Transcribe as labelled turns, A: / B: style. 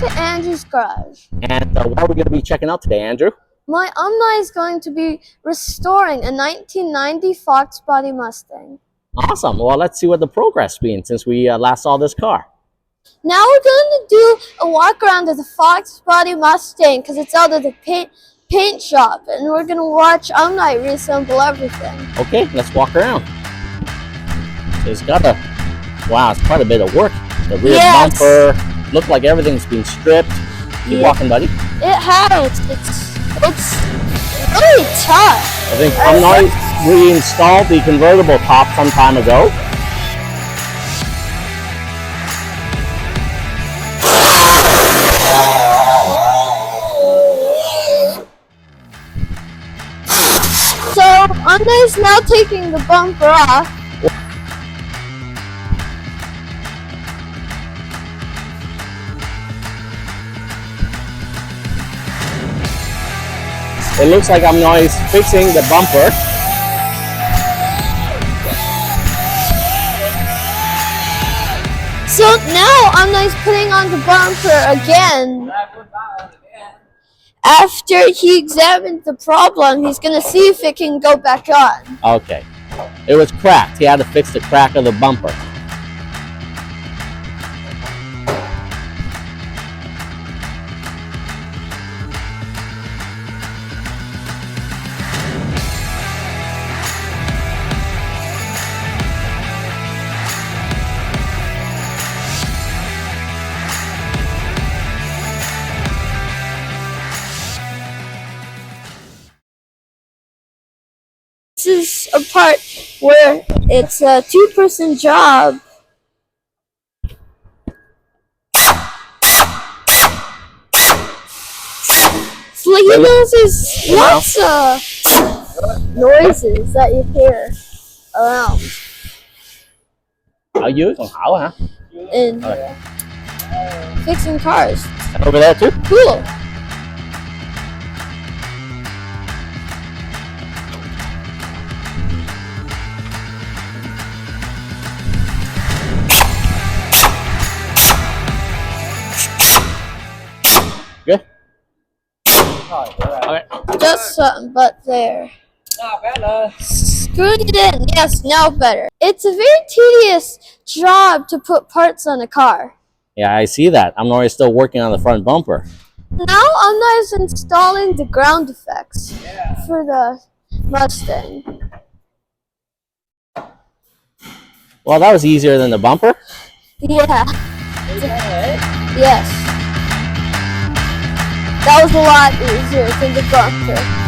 A: to Andrew's garage.
B: And what are we going to be checking out today, Andrew?
A: My Omni is going to be restoring a 1990 Fox Body Mustang.
B: Awesome. Well, let's see what the progress has been since we last saw this car.
A: Now we're going to do a walk around of the Fox Body Mustang because it's out of the paint shop, and we're going to watch Omni reassemble everything.
B: Okay, let's walk around. So it's got a, wow, it's quite a bit of work. The rear bumper, looked like everything's been stripped. Keep walking, buddy.
A: It has. It's really tough.
B: I think Ông Nội reinstalled the convertible top some time ago.
A: So Omni is now taking the bumper off.
B: It looks like Ông Nội is fixing the bumper.
A: So now Omni is putting on the bumper again. After he examined the problem, he's going to see if it can go back on.
B: Okay. It was cracked. He had to fix the crack of the bumper.
A: This is a part where it's a two-person job. So he knows lots of noises that you hear around.
B: Ở dưới còn hảo hả?
A: In fixing cars.
B: And over there too?
A: Cool.
B: Good. Okay.
A: Just something, but there.
C: Now better.
A: Screwed it in. Yes, now better. It's a very tedious job to put parts on a car.
B: Yeah, I see that. Ông Nội is still working on the front bumper.
A: Now Omni is installing the ground effects for the Mustang.
B: Well, that was easier than the bumper.
A: Yeah. Yes. That was a lot easier than the bumper.